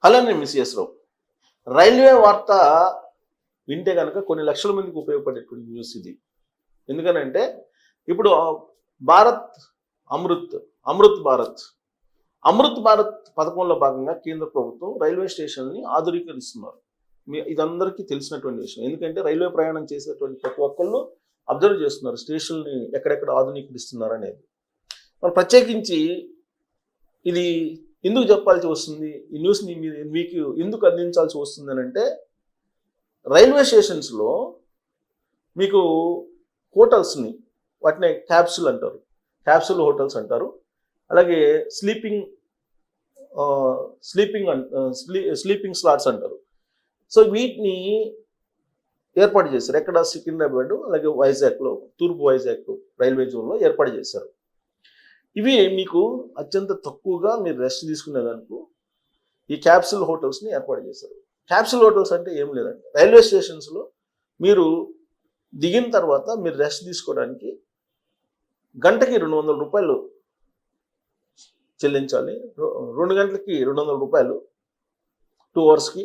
Hello నేను miss రావు. Railway వార్త వింటే కనుక కొన్ని లక్షల మందికి ఉపయోగపడేటువంటి న్యూస్ ఇది. ఎందుకనంటే ఇప్పుడు భారత్ అమృత్ భారత్ పథకంలో భాగంగా కేంద్ర ప్రభుత్వం రైల్వే స్టేషన్ని ఆధునీకరిస్తున్నారు. ఇదందరికీ తెలిసినటువంటి విషయం. ఎందుకంటే రైల్వే ప్రయాణం చేసేటువంటి ప్రతి ఒక్కళ్ళు అబ్జర్వ్ చేస్తున్నారు స్టేషన్ని ఎక్కడెక్కడ ఆధునీకరిస్తున్నారు అనేది. మరి ప్రత్యేకించి ఇది ఎందుకు చెప్పాల్సి వస్తుంది, ఈ న్యూస్ని మీకు ఎందుకు అందించాల్సి వస్తుంది అని అంటే, రైల్వే స్టేషన్స్లో మీకు హోటల్స్ని వాటిని క్యాప్సూల్ అంటారు, క్యాప్సూల్ హోటల్స్ అంటారు. అలాగే స్లీపింగ్ స్లాట్స్ అంటారు. సో వీటిని ఏర్పాటు చేశారు. ఎక్కడ? సికింద్రాబాద్ అలాగే వైజాగ్లో, తూర్పు వైజాగ్ రైల్వే జోన్లో ఏర్పాటు చేశారు. ఇవి మీకు అత్యంత తక్కువగా మీరు రెస్ట్ తీసుకునేదానికి ఈ క్యాప్సూల్ హోటల్స్ని ఏర్పాటు చేశారు. క్యాప్సూల్ హోటల్స్ అంటే ఏం లేదండి, రైల్వే స్టేషన్స్లో మీరు దిగిన తర్వాత మీరు రెస్ట్ తీసుకోవడానికి గంటకి 200 రూపాయలు చెల్లించాలి. 2 గంటలకి 200 రూపాయలు, 2 అవర్స్కి.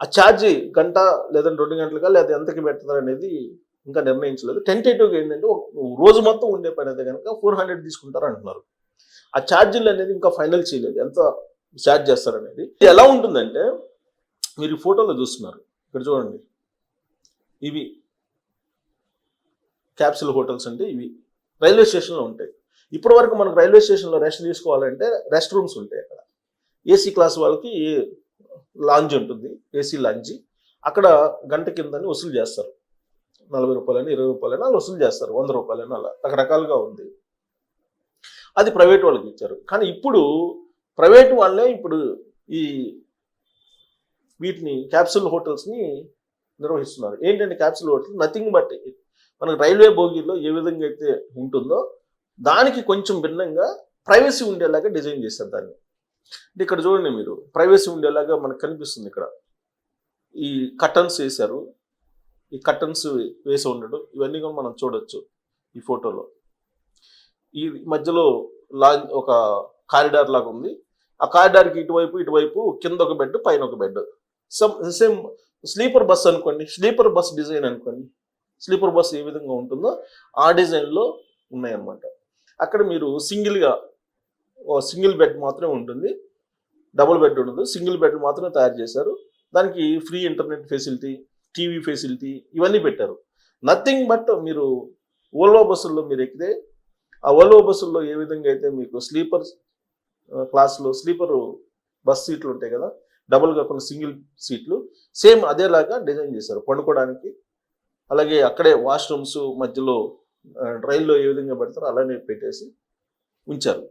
ఆ ఛార్జీ గంట లేదా 2 గంటలుగా లేదా ఎంతకి పెడతారు అనేది ఇంకా నిర్ణయించలేదు. టెంటేటివ్గా ఏంటంటే రోజు మొత్తం ఉండే పని అయితే కనుక 400 తీసుకుంటారు అంటున్నారు. ఆ ఛార్జీలు అనేది ఇంకా ఫైనల్ చేయలేదు, ఎంత ఛార్జ్ చేస్తారనేది. ఇది ఎలా ఉంటుందంటే, మీరు ఫోటోలో చూస్తున్నారు, ఇక్కడ చూడండి, ఇవి క్యాప్సూల్ హోటల్స్ అంటే ఇవి రైల్వే స్టేషన్లో ఉంటాయి. ఇప్పటి వరకు మనకు రైల్వే స్టేషన్లో రెస్ట్ తీసుకోవాలంటే రెస్ట్ రూమ్స్ ఉంటాయి. అక్కడ ఏసీ క్లాస్ వాళ్ళకి లాంజ్ ఉంటుంది, ఏసీ లాంజ్. అక్కడ గంట కిందని వసూలు చేస్తారు. 40 రూపాయలని, 20 రూపాయలని అలా వసూలు చేస్తారు, 100 రూపాయలని, అలా రకరకాలుగా ఉంది. అది ప్రైవేట్ వాళ్ళకి ఇచ్చారు. కానీ ఇప్పుడు ప్రైవేట్ వాళ్ళే ఇప్పుడు ఈ వీటిని క్యాప్సూల్ హోటల్స్ని నిర్వహిస్తున్నారు. ఏంటంటే క్యాప్సూల్ హోటల్స్ నథింగ్ బట్ మనకు రైల్వే బోగీలో ఏ విధంగా అయితే ఉంటుందో దానికి కొంచెం భిన్నంగా ప్రైవసీ ఉండేలాగా డిజైన్ చేశారు దాన్ని. అంటే ఇక్కడ చూడండి, మీరు ప్రైవసీ ఉండేలాగా మనకు కనిపిస్తుంది. ఇక్కడ ఈ కర్టన్స్ వేశారు, ఈ కర్టన్స్ వేసి ఉండడు, ఇవన్నీ కూడా మనం చూడొచ్చు ఈ ఫోటోలో. ఈ మధ్యలో ఒక కారిడార్ లాగా ఉంది. ఆ కారిడార్కి ఇటువైపు కింద ఒక బెడ్, పైన ఒక బెడ్. సేమ్ స్లీపర్ బస్ అనుకోండి, స్లీపర్ బస్ డిజైన్ అనుకోండి, స్లీపర్ బస్ ఏ విధంగా ఉంటుందో ఆ డిజైన్లో ఉన్నాయన్నమాట. అక్కడ మీరు సింగిల్ బెడ్ మాత్రమే ఉంటుంది, డబుల్ బెడ్ ఉండదు. సింగిల్ బెడ్ మాత్రమే తయారు చేశారు. దానికి free internet facility, TV facility ఇవన్నీ పెట్టారు. నథింగ్ బట్ మీరు ఓల్వో బస్సుల్లో మీరు ఎక్కితే, ఆ ఓల్వో బస్సుల్లో ఏ విధంగా అయితే మీకు స్లీపర్ క్లాస్లో స్లీపర్ బస్ సీట్లు ఉంటాయి కదా, డబుల్ కాకుండా సింగిల్ సీట్లు, సేమ్ అదేలాగా డిజైన్ చేశారు పండుకోవడానికి. అలాగే అక్కడే వాష్రూమ్స్ మధ్యలో రైల్లో ఏ విధంగా పెడతారో అలానే పెట్టేసి ఉంచారు.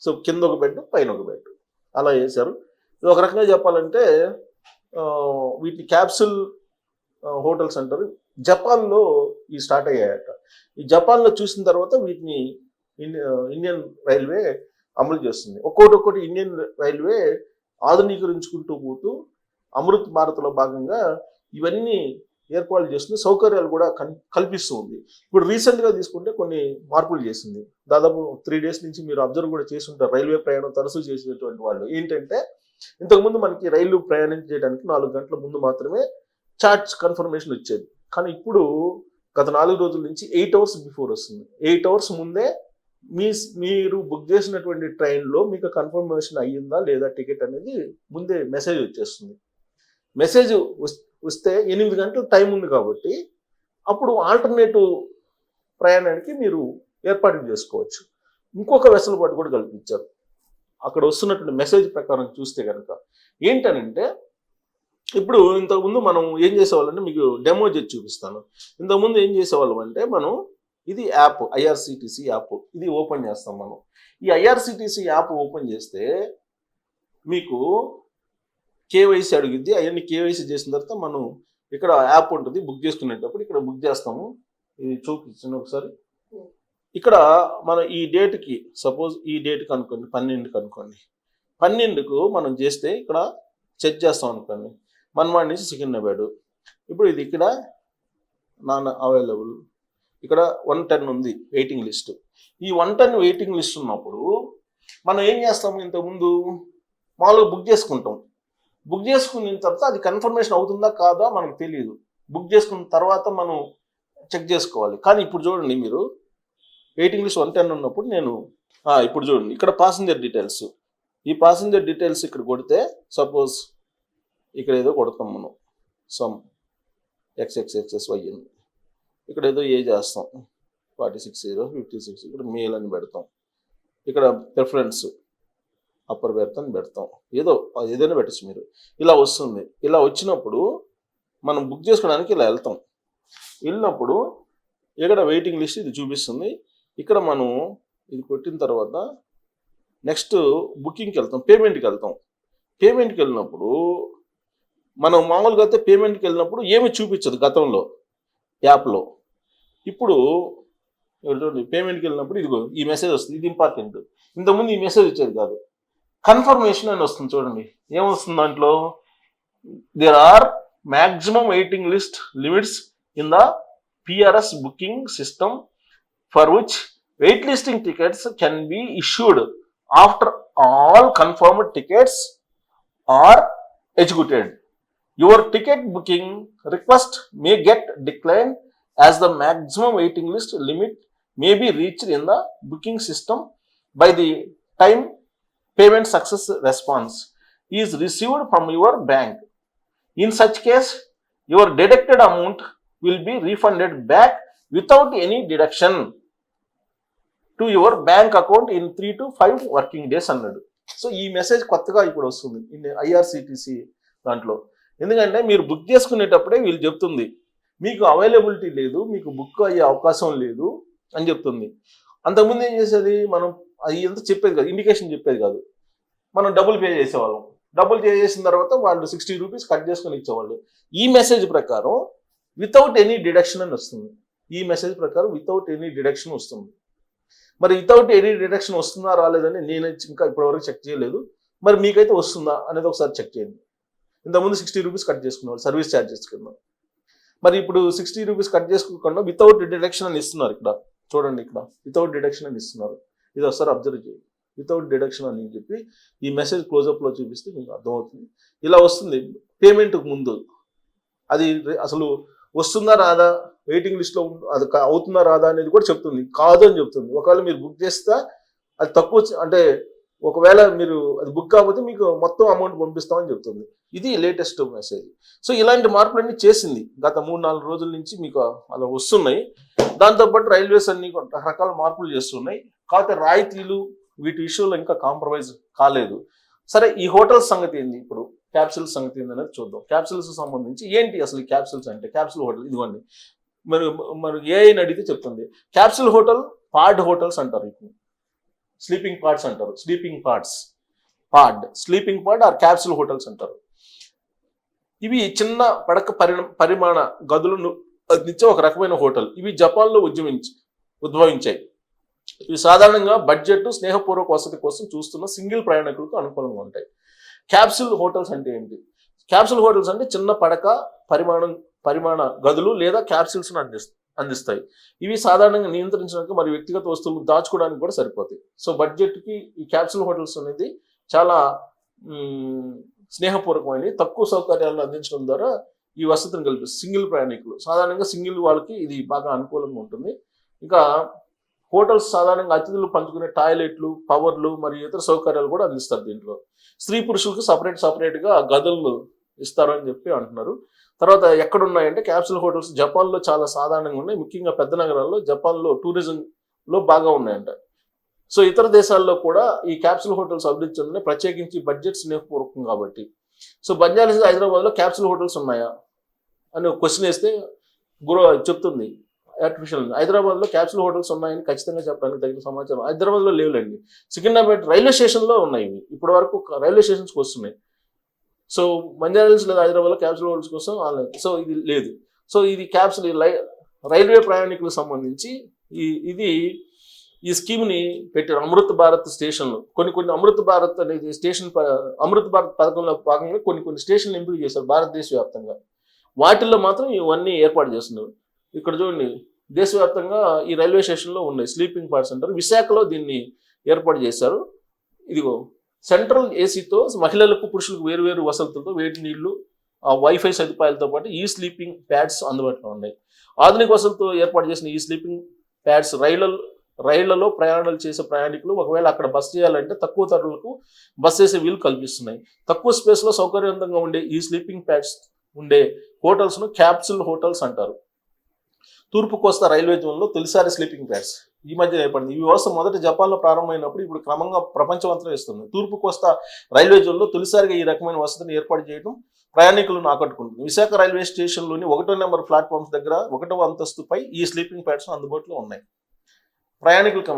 సో కింద ఒక బెడ్, పైన ఒక బెడ్ అలా వేశారు. ఇది ఒక రకంగా చెప్పాలంటే వీటిని క్యాప్సూల్ హోటల్స్ అంటారు. జపాన్లో ఈ స్టార్ట్ అయ్యాయట. ఈ జపాన్లో చూసిన తర్వాత వీటిని ఇండియన్ రైల్వే అమలు చేస్తుంది. ఒక్కొక్కటి ఇండియన్ రైల్వే ఆధునీకరించుకుంటూ పోతూ అమృత్ భారత్లో భాగంగా ఇవన్నీ ఏర్పాటు చేస్తుంది, సౌకర్యాలు కూడా కల్పిస్తూ ఉంది. ఇప్పుడు రీసెంట్గా తీసుకుంటే కొన్ని మార్పులు చేసింది. దాదాపు 3 days నుంచి మీరు అబ్జర్వ్ కూడా చేసి ఉంటారు. రైల్వే ప్రయాణం తరచూ చేసేటువంటి వాళ్ళు ఏంటంటే, ఇంతకుముందు మనకి రైలు ప్రయాణం చేయడానికి 4 గంటల ముందు మాత్రమే చార్జ్ కన్ఫర్మేషన్ వచ్చేది. కానీ ఇప్పుడు గత 4 రోజుల నుంచి 8 hours బిఫోర్ వస్తుంది. 8 hours ముందే మీరు బుక్ చేసినటువంటి ట్రైన్లో మీకు కన్ఫర్మేషన్ అయ్యిందా లేదా టికెట్ అనేది ముందే మెసేజ్ వచ్చేస్తుంది. మెసేజ్ వస్తే 8 గంటల టైం ఉంది కాబట్టి అప్పుడు ఆల్టర్నేటివ్ ప్రయాణానికి మీరు ఏర్పాటు చేసుకోవచ్చు. ఇంకొక వెసులుబాటు కూడా కల్పించారు. అక్కడ వస్తున్నటువంటి మెసేజ్ ప్రకారం చూస్తే కనుక ఏంటనంటే, ఇప్పుడు ఇంతకుముందు మనం ఏం చేసేవాళ్ళంటే, మీకు డెమో చేసి చూపిస్తాను. ఇంతకుముందు ఏం చేసేవాళ్ళం అంటే, మనం ఇది యాప్, ఐఆర్సిటిసి యాప్, ఇది ఓపెన్ చేస్తాం మనం. ఈ ఐఆర్సిటిసి యాప్ ఓపెన్ చేస్తే మీకు కేవైసీ అడుగుద్ది. అవన్నీ కేవైసీ చేసిన తర్వాత మనం ఇక్కడ యాప్ ఉంటుంది, బుక్ చేసుకునేటప్పుడు ఇక్కడ బుక్ చేస్తాము. ఇది చూపించండి ఒకసారి. ఇక్కడ మనం ఈ డేట్కి, సపోజ్ ఈ డేట్కి అనుకోండి, 12కి అనుకోండి, 12కు మనం చేస్తే ఇక్కడ చెక్ చేస్తాం అనుకోండి, మన్మాడ్ నుంచి సికింద్రాబాద్. ఇప్పుడు ఇది ఇక్కడ నాన్ అవైలబుల్, ఇక్కడ 110 ఉంది వెయిటింగ్ లిస్ట్. ఈ 110 వెయిటింగ్ లిస్ట్ ఉన్నప్పుడు మనం ఏం చేస్తాము, ఇంతకుముందు మామూలుగా బుక్ చేసుకుంటాం. బుక్ చేసుకున్న తర్వాత అది కన్ఫర్మేషన్ అవుతుందా కాదా మనకు తెలియదు. బుక్ చేసుకున్న తర్వాత మనం చెక్ చేసుకోవాలి. కానీ ఇప్పుడు చూడండి, మీరు వెయిటింగ్ లిస్ట్ 110 ఉన్నప్పుడు నేను ఇప్పుడు చూడండి, ఇక్కడ పాసింజర్ డీటెయిల్స్, ఈ పాసింజర్ డీటెయిల్స్ ఇక్కడ కొడితే, సపోజ్ ఇక్కడ ఏదో కొడతాం మనం, సమ్ XXXSY అని, ఇక్కడ ఏదో ఏ చేస్తాం 46,056, ఇక్కడ మేల్ అని పెడతాం, ఇక్కడ ప్రిఫరెన్స్ అప్పర్ బెర్త్ అని పెడతాం, ఏదైనా పెట్టచ్చు మీరు. ఇలా వస్తుంది. ఇలా వచ్చినప్పుడు మనం బుక్ చేసుకోవడానికి ఇలా వెళ్ళినప్పుడు ఇక్కడ వెయిటింగ్ లిస్ట్ ఇది చూపిస్తుంది. ఇక్కడ మనం ఇది కొట్టిన తర్వాత నెక్స్ట్ బుకింగ్కి వెళ్తాం, పేమెంట్కి వెళ్తాం. పేమెంట్కి వెళ్ళినప్పుడు మనం మామూలుగా అయితే పేమెంట్కి వెళ్ళినప్పుడు ఏమి చూపించదు గతంలో యాప్లో. ఇప్పుడు పేమెంట్కి వెళ్ళినప్పుడు ఇదిగో ఈ మెసేజ్ వస్తుంది, ఇది ఇంపార్టెంట్. ఇంతకుముందు ఈ మెసేజ్ వచ్చేది కాదు, కన్ఫర్మేషన్ అని వస్తుంది. చూడండి ఏమొస్తుంది దాంట్లో, there are maximum waiting list limits in the PRS booking system for which waitlisting tickets can be issued after all confirmed tickets are executed. Your ticket booking request may get declined as the maximum waiting list limit may be reached in the booking system by the time payment success response is received from your bank. In such case, your deducted amount will be refunded back without any deduction to your bank account in 3 to 5 working days అన్నాడు. So ఈ message కొత్తగా ఇప్పుడు వస్తుంది IRCTC దాంట్లో. ఎందుకంటే మీరు book చేసుకునేటప్పుడే వీళ్ళు చెప్తుంది మీకు అవైలబిలిటీ లేదు, మీకు బుక్ అయ్యే అవకాశం లేదు అని చెప్తుంది. అంతకుముందు ఏం చేసేది, మనం అది ఎంత చెప్పేది కాదు, ఇండికేషన్ చెప్పేది కాదు. మనం డబ్బులు పే చేసేవాళ్ళం. డబ్బులు పే చేసిన తర్వాత వాళ్ళు 60 రూపీస్ కట్ చేసుకొని ఇచ్చేవాళ్ళు. ఈ మెసేజ్ ప్రకారం వితౌట్ ఎనీ డిడక్షన్ అని వస్తుంది. ఈ మెసేజ్ ప్రకారం వితౌట్ ఎనీ డిడక్షన్ వస్తుంది. మరి వితౌట్ ఎనీ డిడక్షన్ వస్తుందా రాలేదని నేను ఇంకా ఇప్పటివరకు చెక్ చేయలేదు. మరి మీకైతే వస్తుందా అనేది ఒకసారి చెక్ చేయండి. ఇంతకుముందు 60 రూపీస్ కట్ చేసుకునేవాళ్ళు సర్వీస్ ఛార్జెస్ కింద. మరి ఇప్పుడు 60 రూపీస్ కట్ చేసుకోకుండా వితౌట్ డిడక్షన్ అని ఇస్తున్నారు. ఇక్కడ చూడండి, ఇక్కడ వితౌట్ డిడక్షన్ అని ఇస్తున్నారు. ఇది ఒకసారి అబ్జర్వ్ చేయండి, వితౌట్ డిడక్షన్ అని చెప్పి ఈ మెసేజ్ క్లోజప్లో చూపిస్తే మీకు అర్థమవుతుంది. ఇలా వస్తుంది పేమెంట్కి ముందు. అది అసలు వస్తుందా రాదా, వెయిటింగ్ లిస్ట్లో అది అవుతుందా రాదా అనేది కూడా చెప్తుంది. కాదు అని చెప్తుంది. ఒకవేళ మీరు బుక్ చేస్తే అది తక్కువ, అంటే ఒకవేళ మీరు అది బుక్ కాకపోతే మీకు మొత్తం అమౌంట్ పంపిస్తామని చెప్తుంది. ఇది లేటెస్ట్ మెసేజ్. సో ఇలాంటి మార్పులన్నీ చేసింది గత 3-4 రోజుల నుంచి మీకు అలా వస్తున్నాయి. దాంతోపాటు రైల్వేస్ అన్ని రకరకాల మార్పులు చేస్తున్నాయి. కాకపోతే రాయితీలు వీటి విషయంలో ఇంకా కాంప్రమైజ్ కాలేదు. సరే, ఈ హోటల్స్ సంగతి ఏంది, ఇప్పుడు క్యాప్సిల్స్ సంగతి ఏంది అనేది చూద్దాం. క్యాప్సిల్స్ సంబంధించి ఏంటి అసలు ఈ క్యాప్సిల్స్ అంటే, క్యాప్సిల్ హోటల్ ఇదిగోండి, మరి ఏఐని అడిగితే చెప్తుంది. క్యాప్సిల్ హోటల్ పాడ్ హోటల్స్ అంటారు, ఇప్పుడు స్లీపింగ్ పాడ్స్ అంటారు. Sleeping pod or capsule hotels అంటారు. ఇవి చిన్న పడక పరిమాణ గదులను అందించే ఒక రకమైన హోటల్. ఇవి జపాన్లో ఉద్భవించాయి. ఇవి సాధారణంగా బడ్జెట్, స్నేహపూర్వక వసతి కోసం చూస్తున్న సింగిల్ ప్రయాణికులకు అనుకూలంగా ఉంటాయి. క్యాప్సిల్ హోటల్స్ అంటే ఏంటి? క్యాప్సిల్ హోటల్స్ అంటే చిన్న పడక పరిమాణ గదులు లేదా క్యాప్సిల్స్ను అందిస్తాయి. ఇవి సాధారణంగా నియంత్రించడానికి మరియు వ్యక్తిగత వస్తువులు దాచుకోవడానికి కూడా సరిపోతాయి. సో బడ్జెట్కి ఈ క్యాప్సిల్ హోటల్స్ అనేది చాలా స్నేహపూర్వకమైనవి. తక్కువ సౌకర్యాలను అందించడం ద్వారా ఈ వసతిని కల్పిస్తుంది. సింగిల్ ప్రయాణికులు, సాధారణంగా సింగిల్ వాళ్ళకి ఇది బాగా అనుకూలంగా ఉంటుంది. ఇంకా హోటల్స్ సాధారణంగా అతిథులు పంచుకునే టాయిలెట్లు, పవర్లు మరియు ఇతర సౌకర్యాలు కూడా అందిస్తారు. దీంట్లో స్త్రీ పురుషులకు సపరేట్గా గదులు ఇస్తారని చెప్పి అంటున్నారు. తర్వాత ఎక్కడున్నాయంటే క్యాప్సిల్ హోటల్స్ జపాన్లో చాలా సాధారణంగా ఉన్నాయి. ముఖ్యంగా పెద్ద నగరాల్లో జపాన్లో టూరిజంలో బాగా ఉన్నాయంట. సో ఇతర దేశాల్లో కూడా ఈ క్యాప్సిల్ హోటల్స్ అభివృద్ధి చెందినాయి, ప్రత్యేకించి బడ్జెట్ స్నేహపూర్వకం కాబట్టి. సో బంజారా హిల్స్ హైదరాబాద్లో క్యాప్సిల్ హోటల్స్ ఉన్నాయా అని ఒక క్వశ్చన్ వేస్తే చెప్తుంది ఆర్టిఫిషియల్. హైదరాబాద్లో క్యాప్సిల్ హోటల్స్ ఉన్నాయని ఖచ్చితంగా చెప్పడానికి తగిన సమాచారం హైదరాబాద్లో లేవులేండి. సికింద్రాబాద్ రైల్వే స్టేషన్లో ఉన్నాయి. ఇప్పటి వరకు రైల్వే స్టేషన్స్కి వస్తున్నాయి. సో బంజారా హిల్స్ లేదా హైదరాబాద్లో క్యాప్సిల్ హోటల్స్ కోసం ఆన్లైన్. సో ఇది లేదు. సో ఇది క్యాప్సిల్ రైల్వే ప్రయాణికులకు సంబంధించి ఈ స్కీమ్ని పెట్టారు. అమృత్ భారత్ స్టేషన్లు కొన్ని అమృత్ భారత్ అనేది అమృత్ భారత్ పథకంలో భాగంగా కొన్ని స్టేషన్లు ఎంపిక చేశారు భారతదేశ వ్యాప్తంగా. వాటిల్లో మాత్రం ఇవన్నీ ఏర్పాటు చేస్తున్నారు. ఇక్కడ చూడండి, దేశవ్యాప్తంగా ఈ రైల్వే స్టేషన్లో ఉన్నాయి స్లీపింగ్ పాడ్స్ అంటారు. విశాఖలో దీన్ని ఏర్పాటు చేశారు. ఇదిగో సెంట్రల్ ఏసీతో మహిళలకు పురుషులకు వేరు వేరు వసతులతో వేడి నీళ్లు వైఫై సదుపాయాలతో పాటు ఈ స్లీపింగ్ ప్యాడ్స్ అందుబాటులో ఉన్నాయి. ఆధునిక వసతులతో ఏర్పాటు చేసిన ఈ స్లీపింగ్ ప్యాడ్స్ రైళ్లలో ప్రయాణాలు చేసే ప్రయాణికులు ఒకవేళ అక్కడ బస చేయాలంటే తక్కువ ధరలకు బస్ చేసే వీలు కల్పిస్తున్నాయి. తక్కువ స్పేస్లో సౌకర్యవంతంగా ఉండే ఈ స్లీపింగ్ ప్యాడ్స్ ఉండే హోటల్స్ను క్యాప్సుల్ హోటల్స్ అంటారు. తూర్పు కోస్తా రైల్వే జోన్లో తొలిసారి స్లీపింగ్ ప్యాడ్స్ ఈ మధ్య ఏర్పడింది. ఈ వ్యవస్థ మొదట జపాన్లో ప్రారంభమైనప్పుడు ఇప్పుడు క్రమంగా ప్రపంచమంతా ఇస్తుంది. తూర్పు కోస్తా రైల్వే జోన్లో తొలిసారిగా ఈ రకమైన వసతిని ఏర్పాటు చేయడం ప్రయాణికులను ఆకట్టుకుంటుంది. విశాఖ రైల్వే స్టేషన్లోని 1వ నెంబర్ ప్లాట్ఫామ్స్ దగ్గర 1వ అంతస్తుపై ఈ స్లీపింగ్ ప్యాడ్స్ అందుబాటులో ఉన్నాయి. ప్రయాణికులకు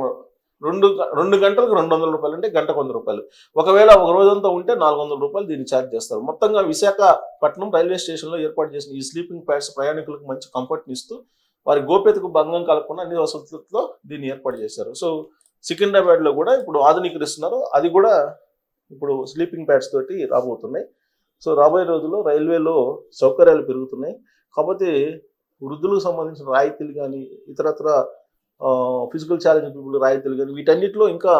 2 గంటలకు ₹200 అంటే గంటకు ₹100. ఒకవేళ ఒక రోజంతా ఉంటే ₹400 దీన్ని ఛార్జ్ చేస్తారు. మొత్తంగా విశాఖపట్నం రైల్వే స్టేషన్లో ఏర్పాటు చేసిన ఈ స్లీపింగ్ ప్యాడ్స్ ప్రయాణికులకు మంచి కంఫర్ట్ని ఇస్తూ వారి గోప్యతకు భంగం కలగకుండా అన్ని వసతులతో దీన్ని ఏర్పాటు చేశారు. సో సికింద్రాబాద్లో కూడా ఇప్పుడు ఆధునీకరిస్తున్నారు. అది కూడా ఇప్పుడు స్లీపింగ్ ప్యాడ్స్ తోటి రాబోతున్నాయి. సో రాబోయే రోజుల్లో రైల్వేలో సౌకర్యాలు పెరుగుతున్నాయి. కాకపోతే వృద్ధులకు సంబంధించిన రాయితీలు కానీ ఇతరత్ర ఫిజికల్ ఛాలెంజ్ పీపుల్ రాయితీలు కానీ వీటన్నిటిలో ఇంకా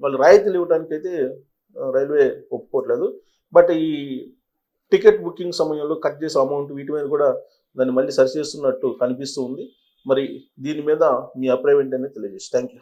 వాళ్ళు రాయితీలు ఇవ్వడానికి అయితే రైల్వే ఒప్పుకోవట్లేదు. బట్ ఈ టికెట్ బుకింగ్ సమయంలో కట్ చేసే అమౌంట్ వీటి మీద కూడా దాన్ని మళ్ళీ సరిచేస్తున్నట్టు కనిపిస్తూ ఉంది. మరి దీని మీద మీ అభిప్రాయం ఏంటనేది తెలియజేసి థ్యాంక్ యూ.